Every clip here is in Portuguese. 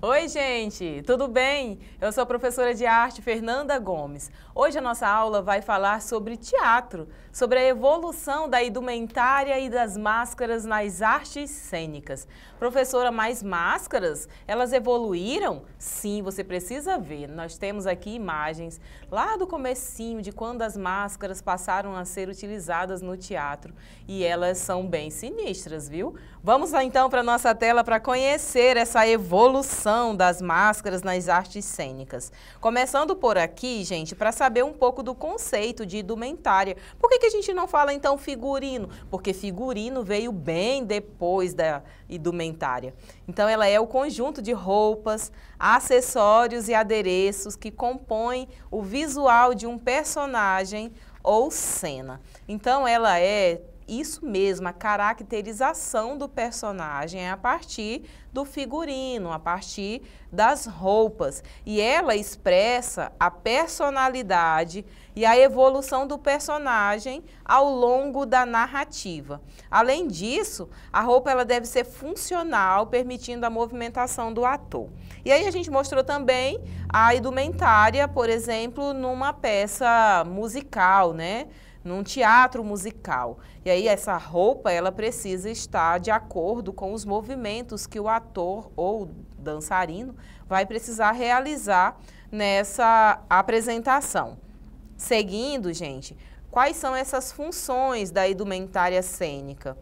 Oi, gente, tudo bem? Eu sou a professora de arte Fernanda Gomes. Hoje a nossa aula vai falar sobre teatro, sobre a evolução da indumentária e das máscaras nas artes cênicas. Professora, mais máscaras? Elas evoluíram? Sim, você precisa ver. Nós temos aqui imagens lá do comecinho de quando as máscaras passaram a ser utilizadas no teatro. E elas são bem sinistras, viu? Vamos lá então para a nossa tela para conhecer essa evolução das máscaras nas artes cênicas. Começando por aqui, gente, para saber um pouco do conceito de indumentária. Por que a gente não fala então figurino? Porque figurino veio bem depois da indumentária. Então ela é o conjunto de roupas, acessórios e adereços que compõem o visual de um personagem ou cena. Então ela é isso mesmo, a caracterização do personagem é a partir do figurino, a partir das roupas. E ela expressa a personalidade e a evolução do personagem ao longo da narrativa. Além disso, a roupa ela deve ser funcional, permitindo a movimentação do ator. E aí a gente mostrou também a indumentária, por exemplo, numa peça musical, né? Num teatro musical. E aí essa roupa, ela precisa estar de acordo com os movimentos que o ator ou dançarino vai precisar realizar nessa apresentação. Seguindo, gente, quais são essas funções da indumentária cênica?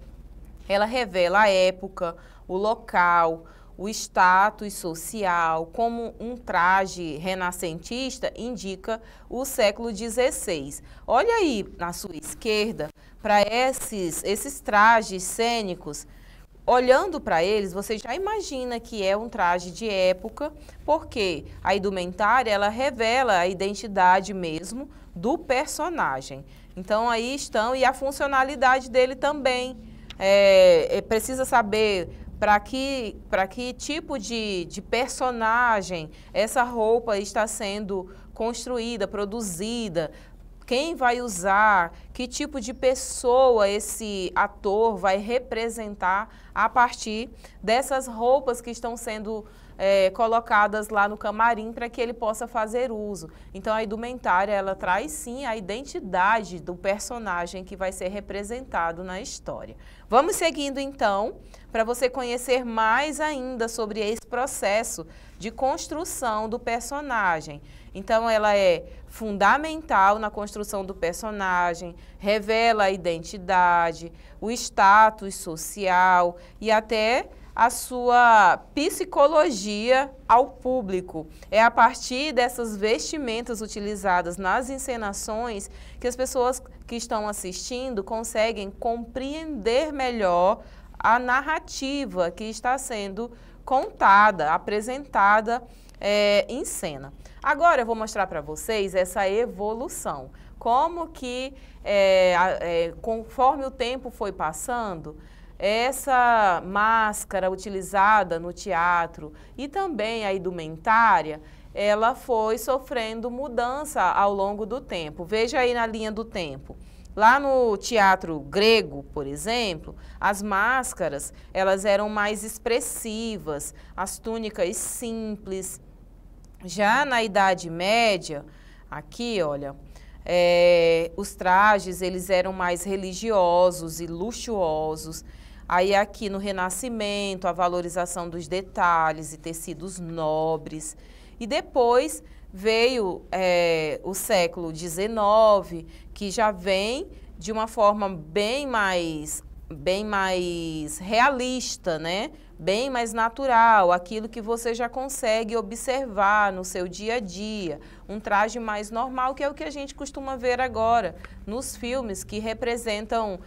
Ela revela a época, o local, o status social, como um traje renascentista indica o século XVI. Olha aí na sua esquerda para esses trajes cênicos. Olhando para eles, você já imagina que é um traje de época, porque a indumentária ela revela a identidade mesmo do personagem. Então aí estão, e a funcionalidade dele também. Precisa saber para que tipo de personagem essa roupa está sendo construída, produzida, quem vai usar, que tipo de pessoa esse ator vai representar a partir dessas roupas que estão sendo colocadas lá no camarim para que ele possa fazer uso. Então a indumentária ela traz sim a identidade do personagem que vai ser representado na história. Vamos seguindo então para você conhecer mais ainda sobre esse processo de construção do personagem. Então ela é fundamental na construção do personagem, revela a identidade, o status social e até a sua psicologia ao público. É a partir dessas vestimentas utilizadas nas encenações que as pessoas que estão assistindo conseguem compreender melhor a narrativa que está sendo contada, apresentada em cena. Agora eu vou mostrar para vocês essa evolução, como que conforme o tempo foi passando, essa máscara utilizada no teatro e também a indumentária, ela foi sofrendo mudança ao longo do tempo. Veja aí na linha do tempo. Lá no teatro grego, por exemplo, as máscaras, elas eram mais expressivas, as túnicas simples. Já na Idade Média, aqui, olha, os trajes, eles eram mais religiosos e luxuosos. Aí aqui no Renascimento, a valorização dos detalhes e tecidos nobres. E depois veio o século XIX, que já vem de uma forma bem mais realista, né? Bem mais natural, aquilo que você já consegue observar no seu dia a dia. Um traje mais normal, que é o que a gente costuma ver agora nos filmes que representam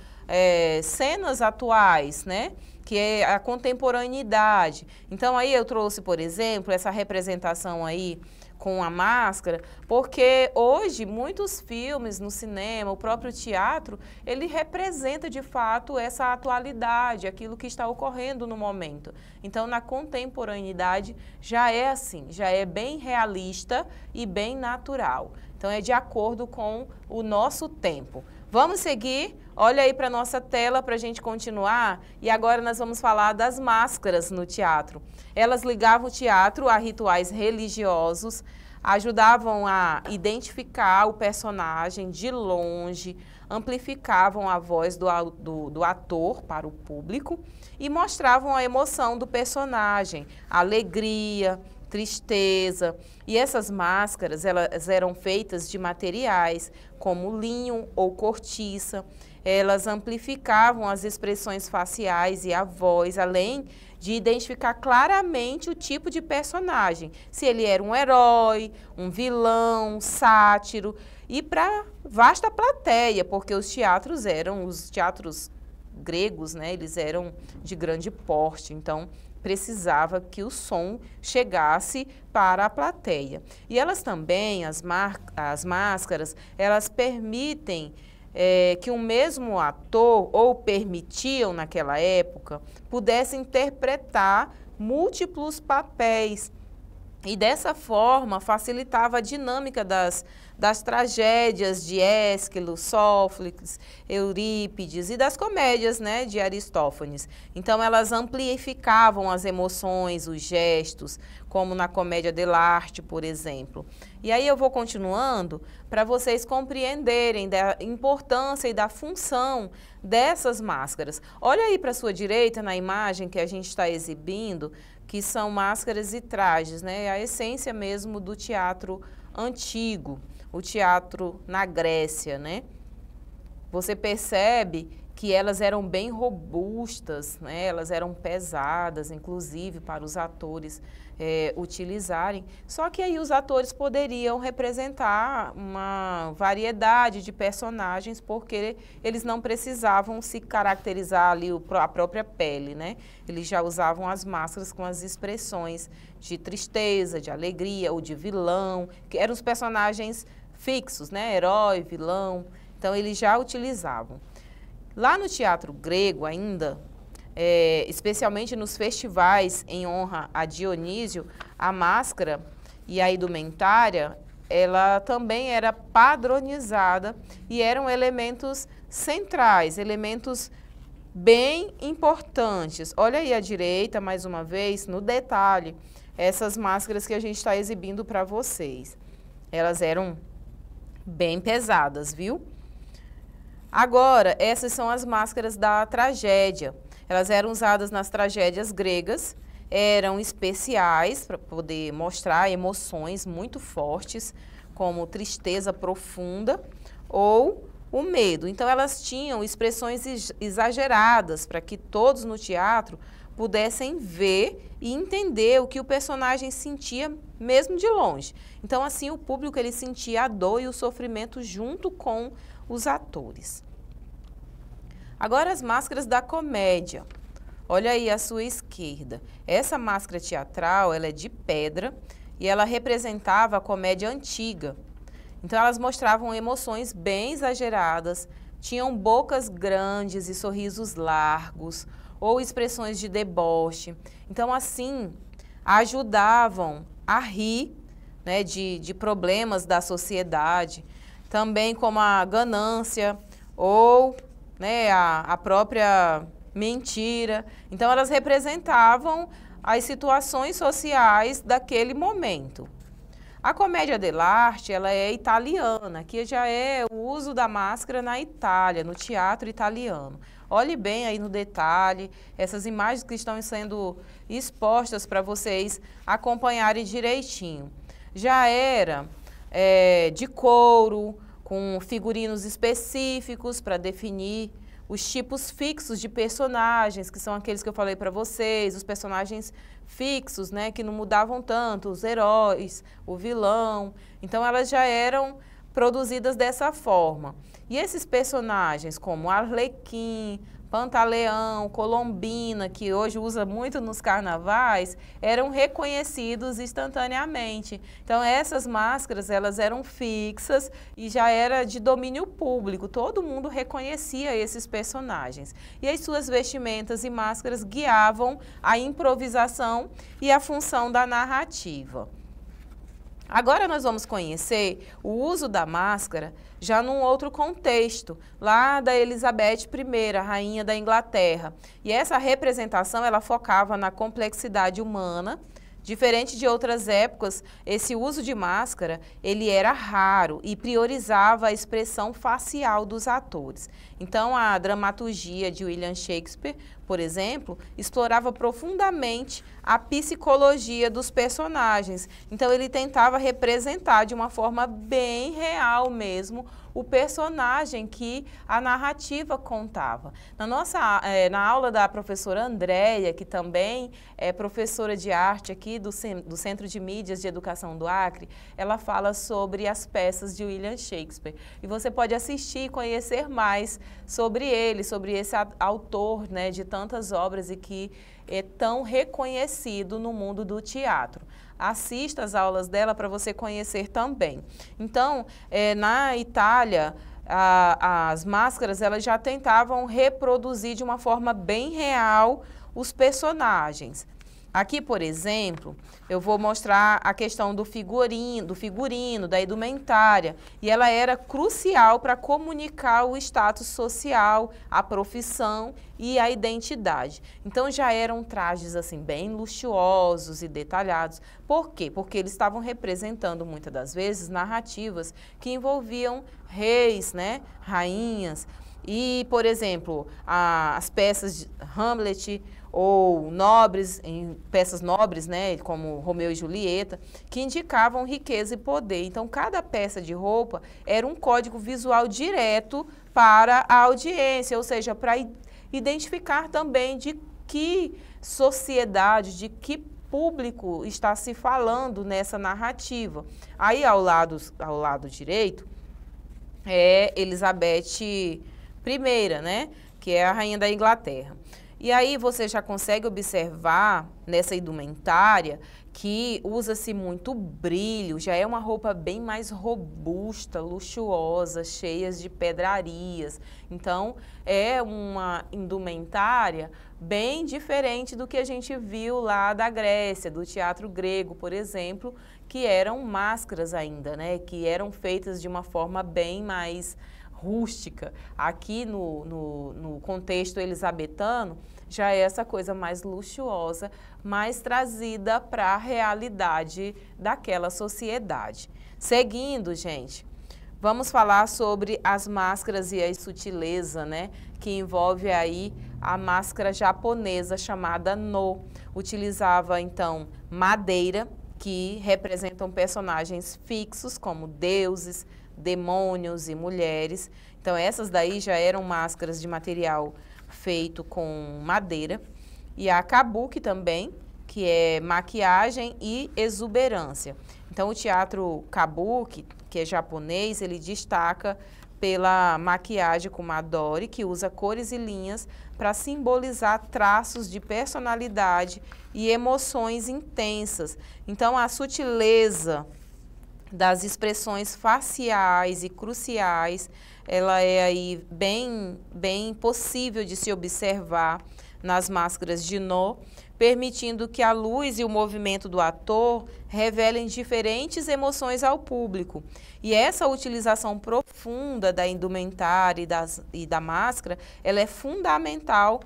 cenas atuais, né? Que é a contemporaneidade. Então aí eu trouxe, por exemplo, essa representação aí com a máscara, porque hoje muitos filmes no cinema, o próprio teatro, ele representa de fato essa atualidade, aquilo que está ocorrendo no momento. Então na contemporaneidade já é assim, já é bem realista e bem natural. Então é de acordo com o nosso tempo. Vamos seguir? Olha aí para a nossa tela para a gente continuar. E agora nós vamos falar das máscaras no teatro. Elas ligavam o teatro a rituais religiosos, ajudavam a identificar o personagem de longe, amplificavam a voz do ator para o público e mostravam a emoção do personagem, alegria, tristeza. E essas máscaras, elas eram feitas de materiais como linho ou cortiça. Elas amplificavam as expressões faciais e a voz, além de identificar claramente o tipo de personagem, se ele era um herói, um vilão, um sátiro, e para vasta plateia, porque os teatros gregos, né, eles eram de grande porte, então precisava que o som chegasse para a plateia. E elas também, as máscaras, elas permitem que o mesmo ator, ou permitiam naquela época, pudesse interpretar múltiplos papéis. E dessa forma facilitava a dinâmica das tragédias de Ésquilo, Sófocles, Eurípides e das comédias, né, de Aristófanes. Então elas amplificavam as emoções, os gestos, como na comédia dell'arte, por exemplo. E aí eu vou continuando para vocês compreenderem da importância e da função dessas máscaras. Olha aí para a sua direita na imagem que a gente está exibindo, que são máscaras e trajes, né? A essência mesmo do teatro antigo, o teatro na Grécia, né? Você percebe que elas eram bem robustas, né? Elas eram pesadas, inclusive, para os atores utilizarem. Só que aí os atores poderiam representar uma variedade de personagens, porque eles não precisavam se caracterizar ali a própria pele, né? Eles já usavam as máscaras com as expressões de tristeza, de alegria ou de vilão, que eram os personagens fixos, né? Herói, vilão. Então, eles já utilizavam. Lá no teatro grego ainda, especialmente nos festivais em honra a Dionísio, a máscara e a indumentária, ela também era padronizada e eram elementos centrais, elementos bem importantes. Olha aí à direita, mais uma vez, no detalhe, essas máscaras que a gente está exibindo para vocês. Elas eram bem pesadas, viu? Agora, essas são as máscaras da tragédia. Elas eram usadas nas tragédias gregas, eram especiais para poder mostrar emoções muito fortes, como tristeza profunda ou o medo. Então, elas tinham expressões exageradas para que todos no teatro pudessem ver e entender o que o personagem sentia mesmo de longe. Então, assim, o público ele sentia a dor e o sofrimento junto com os atores. Agora as máscaras da comédia. Olha aí à sua esquerda. Essa máscara teatral, ela é de pedra e ela representava a comédia antiga. Então elas mostravam emoções bem exageradas, tinham bocas grandes e sorrisos largos ou expressões de deboche. Então assim, ajudavam a rir, né, de problemas da sociedade, também como a ganância ou, né, a própria mentira. Então, elas representavam as situações sociais daquele momento. A comédia dell'arte, ela é italiana, que já é o uso da máscara na Itália, no teatro italiano. Olhe bem aí no detalhe, essas imagens que estão sendo expostas para vocês acompanharem direitinho. Já era de couro, com figurinos específicos para definir os tipos fixos de personagens, que são aqueles que eu falei para vocês, os personagens fixos, né, que não mudavam tanto, os heróis, o vilão. Então, elas já eram produzidas dessa forma. E esses personagens como Arlequim, Pantaleão, Colombina, que hoje usa muito nos carnavais, eram reconhecidos instantaneamente. Então, essas máscaras, elas eram fixas e já era de domínio público. Todo mundo reconhecia esses personagens. E as suas vestimentas e máscaras guiavam a improvisação e a função da narrativa. Agora nós vamos conhecer o uso da máscara já num outro contexto, lá da Elizabeth I, a rainha da Inglaterra. E essa representação, ela focava na complexidade humana. Diferente de outras épocas, esse uso de máscara, ele era raro e priorizava a expressão facial dos atores. Então, a dramaturgia de William Shakespeare, por exemplo, explorava profundamente a psicologia dos personagens. Então, ele tentava representar de uma forma bem real mesmo o personagem que a narrativa contava. Na aula da professora Andréia, que também é professora de arte aqui do Centro de Mídias de Educação do Acre, ela fala sobre as peças de William Shakespeare. E você pode assistir e conhecer mais sobre ele, sobre esse autor, né, de tantas obras e que é tão reconhecido no mundo do teatro. Assista às aulas dela para você conhecer também. Então, na Itália, as máscaras elas já tentavam reproduzir de uma forma bem real os personagens. Aqui, por exemplo, eu vou mostrar a questão do figurino, da indumentária, e ela era crucial para comunicar o status social, a profissão e a identidade. Então já eram trajes assim bem luxuosos e detalhados. Por quê? Porque eles estavam representando muitas das vezes narrativas que envolviam reis, né, rainhas. E, por exemplo, as peças de Hamlet ou nobres, em peças nobres, né, como Romeu e Julieta, que indicavam riqueza e poder. Então, cada peça de roupa era um código visual direto para a audiência, ou seja, para identificar também de que sociedade, de que público está se falando nessa narrativa. Aí, ao lado direito, é Elizabeth I, né, que é a rainha da Inglaterra. E aí você já consegue observar nessa indumentária que usa-se muito brilho, já é uma roupa bem mais robusta, luxuosa, cheia de pedrarias. Então, é uma indumentária bem diferente do que a gente viu lá da Grécia, do teatro grego, por exemplo, que eram máscaras ainda, né? Que eram feitas de uma forma bem mais rústica. Aqui no contexto elisabetano, já é essa coisa mais luxuosa, mais trazida para a realidade daquela sociedade. Seguindo, gente, vamos falar sobre as máscaras e a sutileza, né? Que envolve aí a máscara japonesa chamada No. Utilizava, então, madeira, que representam personagens fixos, como deuses, demônios e mulheres. Então, essas daí já eram máscaras de material feito com madeira. E a kabuki também, que é maquiagem e exuberância. Então, o teatro kabuki, que é japonês, ele destaca pela maquiagem com madori, que usa cores e linhas para simbolizar traços de personalidade e emoções intensas. Então, a sutileza das expressões faciais e cruciais, ela é aí bem possível de se observar nas máscaras de No, permitindo que a luz e o movimento do ator revelem diferentes emoções ao público. E essa utilização profunda da indumentária e da máscara, ela é fundamental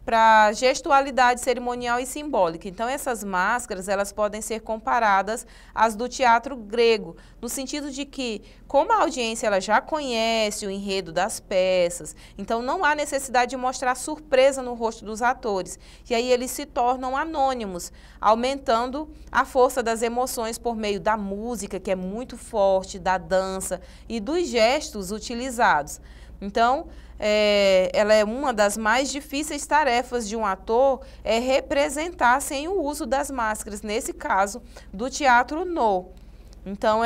para gestualidade cerimonial e simbólica. Então, essas máscaras, elas podem ser comparadas às do teatro grego, no sentido de que, como a audiência ela já conhece o enredo das peças, então não há necessidade de mostrar surpresa no rosto dos atores. E aí eles se tornam anônimos, aumentando a força das emoções por meio da música, que é muito forte, da dança e dos gestos utilizados. Então, ela é uma das mais difíceis tarefas de um ator, é representar sem o uso das máscaras, nesse caso, do teatro No. Então,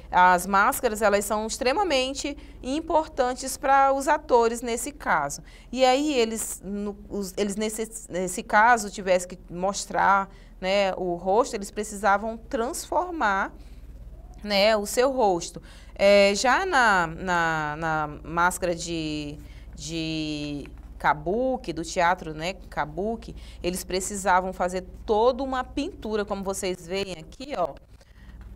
as máscaras, elas são extremamente importantes para os atores nesse caso. E aí, eles nesse caso, tivessem que mostrar, né, o rosto, eles precisavam transformar, né, o seu rosto. Já na máscara de kabuki, do teatro, né, kabuki, eles precisavam fazer toda uma pintura, como vocês veem aqui, ó.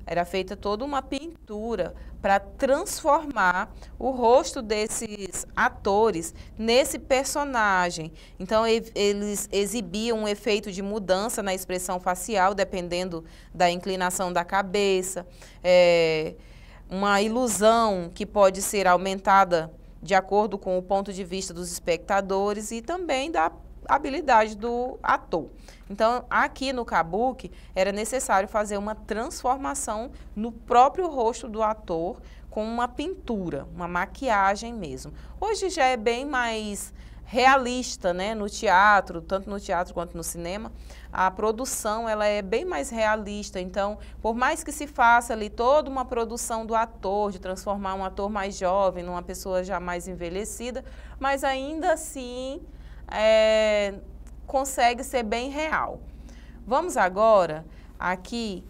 era feita toda uma pintura para transformar o rosto desses atores nesse personagem. Então, eles exibiam um efeito de mudança na expressão facial, dependendo da inclinação da cabeça, uma ilusão que pode ser aumentada de acordo com o ponto de vista dos espectadores e também da habilidade do ator. Então, aqui no Kabuki, era necessário fazer uma transformação no próprio rosto do ator com uma pintura, uma maquiagem mesmo. Hoje já é bem mais realista, né? No teatro, tanto no teatro quanto no cinema, a produção ela é bem mais realista. Então, por mais que se faça ali toda uma produção do ator, de transformar um ator mais jovem numa pessoa já mais envelhecida, mas ainda assim consegue ser bem real. Vamos agora aqui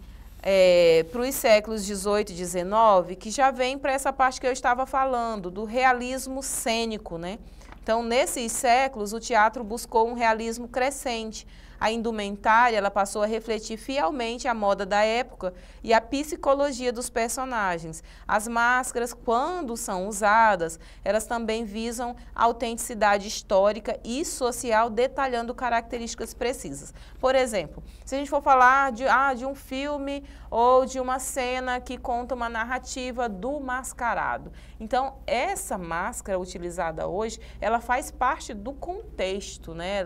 para os séculos 18 e 19, que já vem para essa parte que eu estava falando, do realismo cênico, né? Então, nesses séculos, o teatro buscou um realismo crescente. A indumentária ela passou a refletir fielmente a moda da época e a psicologia dos personagens. As máscaras, quando são usadas, elas também visam a autenticidade histórica e social, detalhando características precisas. Por exemplo, se a gente for falar de um filme ou de uma cena que conta uma narrativa do mascarado. Então, essa máscara utilizada hoje, ela faz parte do contexto, né,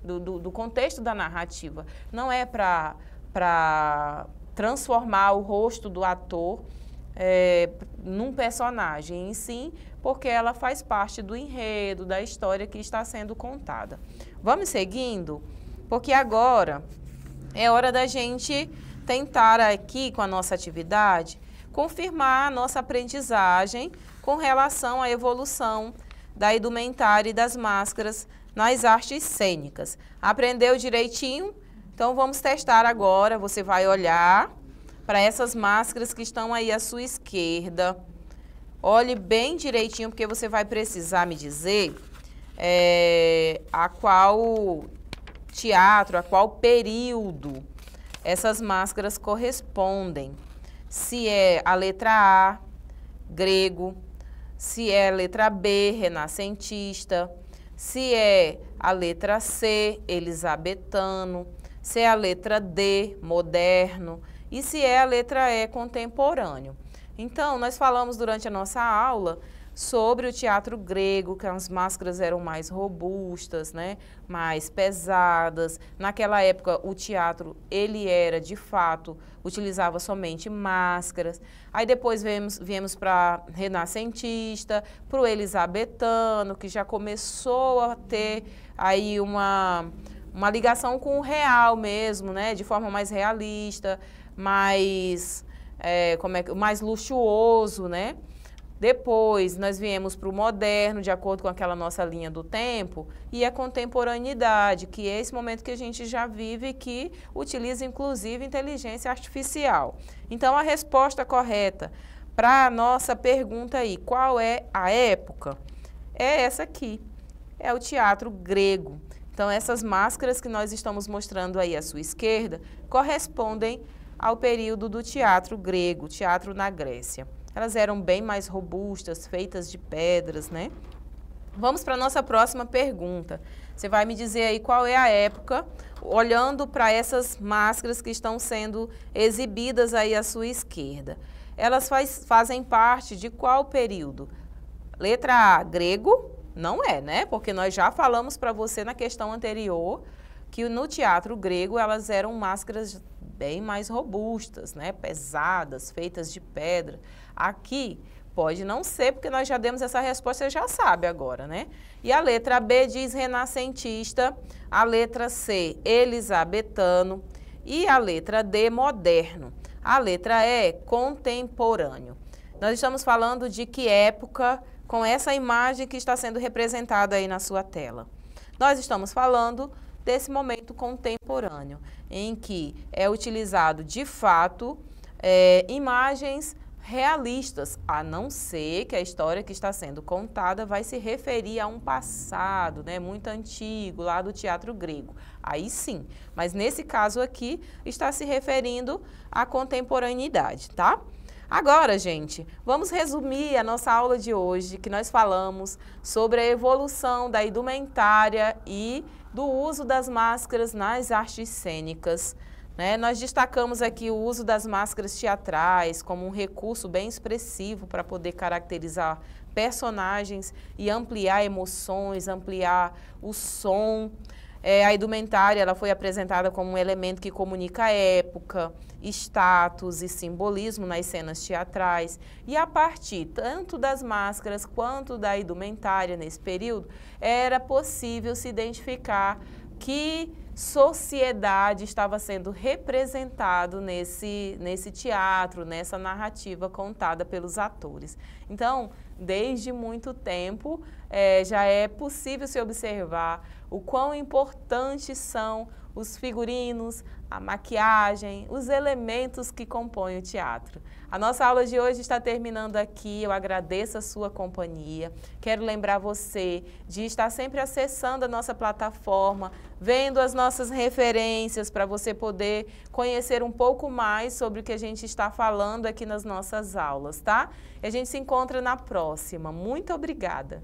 do contexto da narrativa. Não é para transformar o rosto do ator num personagem, em si, porque ela faz parte do enredo, da história que está sendo contada. Vamos seguindo? Porque agora é hora da gente tentar aqui, com a nossa atividade, confirmar a nossa aprendizagem com relação à evolução da indumentária e das máscaras nas artes cênicas. Aprendeu direitinho? Então, vamos testar agora. Você vai olhar para essas máscaras que estão aí à sua esquerda. Olhe bem direitinho, porque você vai precisar me dizer a qual teatro, a qual período essas máscaras correspondem. Se é a letra A, grego, se é a letra B, renascentista, se é a letra C, elisabetano, se é a letra D, moderno, e se é a letra E, contemporâneo. Então, nós falamos durante a nossa aula sobre o teatro grego, que as máscaras eram mais robustas, né, mais pesadas. Naquela época, o teatro, ele era, de fato, utilizava somente máscaras. Aí depois viemos para renascentista, para o elisabetano, que já começou a ter aí uma ligação com o real mesmo, né, de forma mais realista, mais luxuoso, né? Depois, nós viemos para o moderno, de acordo com aquela nossa linha do tempo, e a contemporaneidade, que é esse momento que a gente já vive e que utiliza, inclusive, inteligência artificial. Então, a resposta correta para a nossa pergunta aí, qual é a época? É essa aqui, é o teatro grego. Então, essas máscaras que nós estamos mostrando aí à sua esquerda correspondem ao período do teatro grego, teatro na Grécia. Elas eram bem mais robustas, feitas de pedras, né? Vamos para a nossa próxima pergunta. Você vai me dizer aí qual é a época, olhando para essas máscaras que estão sendo exibidas aí à sua esquerda. Elas fazem parte de qual período? Letra A, grego? Não é, né? Porque nós já falamos para você na questão anterior que no teatro grego elas eram máscaras bem mais robustas, né? Pesadas, feitas de pedra. Aqui pode não ser, porque nós já demos essa resposta, você já sabe agora, né? E a letra B diz renascentista, a letra C, elisabetano e a letra D, moderno. A letra E, contemporâneo. Nós estamos falando de que época com essa imagem que está sendo representada aí na sua tela? Nós estamos falando desse momento contemporâneo, em que é utilizado, de fato, imagens realistas, a não ser que a história que está sendo contada vai se referir a um passado, né, muito antigo, lá do teatro grego. Aí sim, mas nesse caso aqui está se referindo à contemporaneidade, tá? Agora, gente, vamos resumir a nossa aula de hoje, que nós falamos sobre a evolução da indumentária e do uso das máscaras nas artes cênicas. Nós destacamos aqui o uso das máscaras teatrais como um recurso bem expressivo para poder caracterizar personagens e ampliar emoções, ampliar o som. A indumentária ela foi apresentada como um elemento que comunica época, status e simbolismo nas cenas teatrais. E a partir tanto das máscaras quanto da indumentária nesse período, era possível se identificar que sociedade estava sendo representado nesse teatro, nessa narrativa contada pelos atores. Então, desde muito tempo, já é possível se observar o quão importantes são os figurinos, a maquiagem, os elementos que compõem o teatro. A nossa aula de hoje está terminando aqui, eu agradeço a sua companhia. Quero lembrar você de estar sempre acessando a nossa plataforma, vendo as nossas referências para você poder conhecer um pouco mais sobre o que a gente está falando aqui nas nossas aulas, tá? E a gente se encontra na próxima. Muito obrigada!